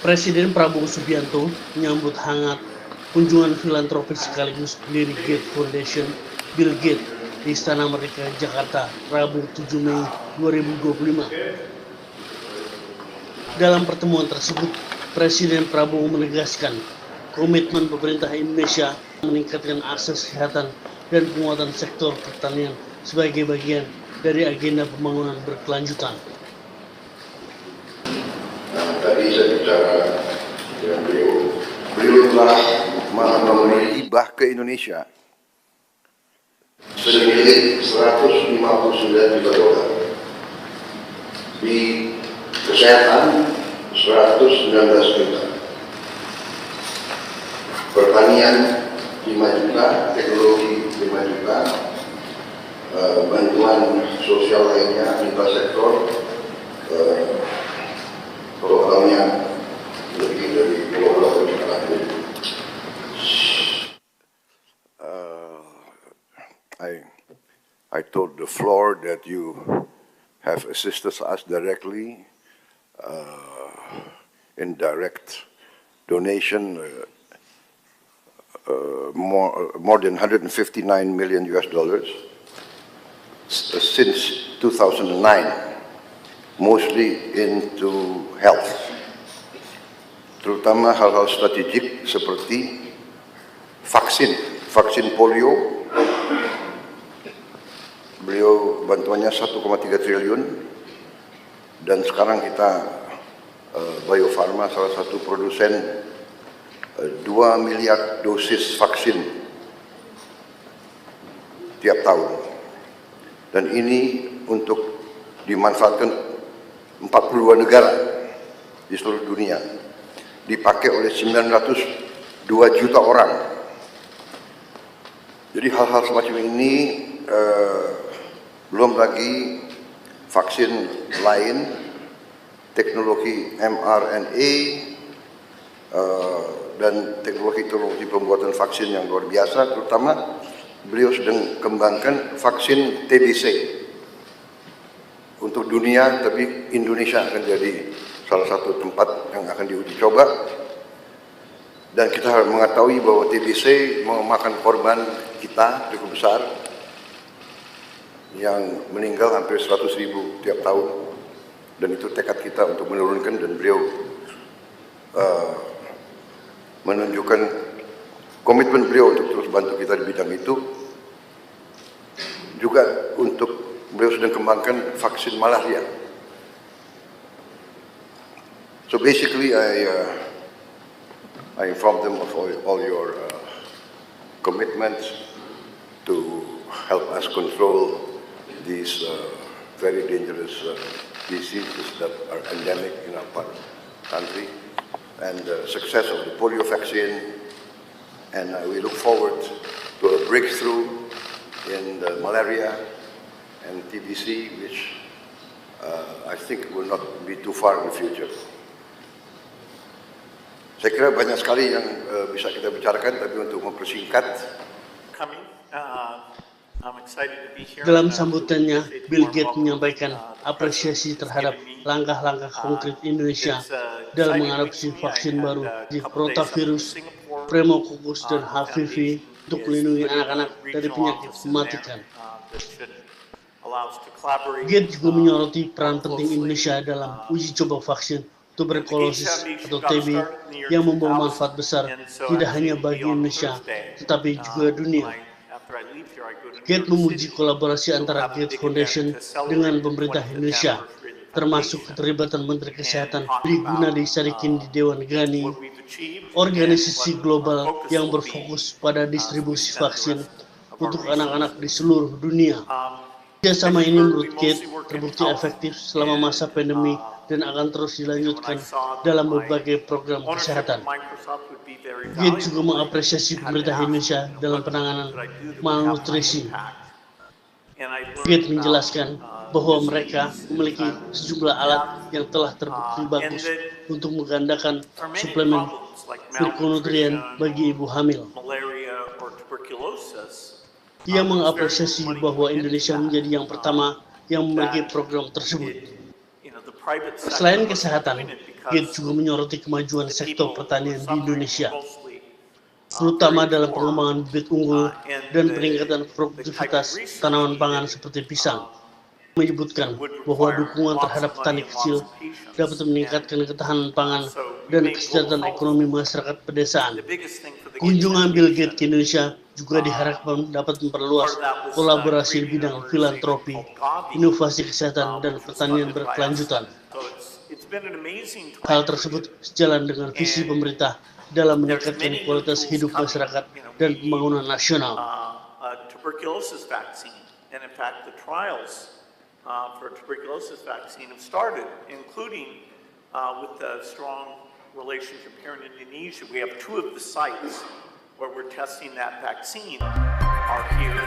Presiden Prabowo Subianto menyambut hangat kunjungan filantropis sekaligus pendiri Gates Foundation, Bill Gates, di Istana Merdeka, Jakarta, Rabu 7 Mei 2025. Dalam pertemuan tersebut, Presiden Prabowo menegaskan komitmen pemerintah Indonesia meningkatkan akses kesehatan dan penguatan sektor pertanian sebagai bagian dari agenda pembangunan berkelanjutan. Tadi saya bicara dengan beliau telah memberi hibah ke Indonesia senilai $159 juta, di kesehatan 119 juta, pertanian 5 juta, teknologi 5 juta, bantuan sosial lainnya, infrastruktur programnya lebih dari 20 juta. I told the floor that you have assisted us directly in direct donation, more than 159 million US dollars since 2009. Mostly into health, terutama hal-hal strategik seperti vaksin polio. Beliau bantuannya 1,3 triliun, dan sekarang kita Bio Farma salah satu produsen 2 miliar dosis vaksin tiap tahun, dan ini untuk dimanfaatkan 42 negara di seluruh dunia, dipakai oleh 902 juta orang. Jadi hal-hal semacam ini, belum lagi vaksin lain, teknologi mRNA, dan teknologi pembuatan vaksin yang luar biasa. Terutama beliau sedang kembangkan vaksin TBC untuk dunia, tapi Indonesia akan jadi salah satu tempat yang akan diuji coba. Dan kita harus mengetahui bahwa TBC memakan korban kita cukup besar, yang meninggal hampir 100.000 tiap tahun, dan itu tekad kita untuk menurunkan, dan beliau menunjukkan komitmen beliau untuk terus bantu kita di bidang itu. Juga untuk beliau sedang kembangkan vaksin malaria. So basically, I informed them of all your commitments to help us control these very dangerous diseases that are endemic in our country, and the success of the polio vaccine. And we look forward to a breakthrough in the malaria and TBC, which I think will not be too far in the future. Saya kira banyak sekali yang bisa kita bicarakan, tapi untuk mempersingkat. Dalam sambutannya, Bill Gates menyampaikan apresiasi terhadap langkah-langkah konkret Indonesia dalam mengadopsi vaksin baru di rotavirus, pneumococcus, dan HPV untuk melindungi anak-anak dari penyakit mematikan. Gates juga menyoroti peran penting Indonesia dalam uji coba vaksin tuberkulosis atau TB yang membawa manfaat besar tidak hanya bagi Indonesia tetapi juga dunia. Gates memuji kolaborasi antara Gates Foundation dengan pemerintah Indonesia, termasuk keterlibatan Menteri Kesehatan Budi Gunadi Sadikin di Dewan Gani, organisasi global yang berfokus pada distribusi vaksin untuk anak-anak di seluruh dunia. Kerjasama ini menurut Gates terbukti efektif selama masa pandemi dan akan terus dilanjutkan dalam berbagai program kesehatan. Gates juga mengapresiasi pemerintah Indonesia dalam penanganan malnutrisi. Gates menjelaskan bahwa mereka memiliki sejumlah alat yang telah terbukti bagus untuk menggandakan suplemen mikronutrien bagi ibu hamil. Ia mengapresiasi bahwa Indonesia menjadi yang pertama yang memiliki program tersebut. Selain kesehatan, Gates juga menyoroti kemajuan sektor pertanian di Indonesia, terutama dalam pengembangan bibit unggul dan peningkatan produktivitas tanaman pangan seperti pisang. Menyebutkan bahwa dukungan terhadap petani kecil dapat meningkatkan ketahanan pangan dan kesejahteraan ekonomi masyarakat pedesaan. Kunjungan Bill Gates ke Indonesia juga diharapkan dapat memperluas kolaborasi di bidang filantropi, inovasi kesehatan, dan pertanian berkelanjutan. Hal tersebut sejalan dengan visi pemerintah dalam meningkatkan kualitas hidup masyarakat dan pembangunan nasional. Tuberculosis vaccine, and in fact the trials for tuberculosis vaccine have started, including with the strong relationship here in Indonesia. We have 2 of the sites where we're testing that vaccine are here.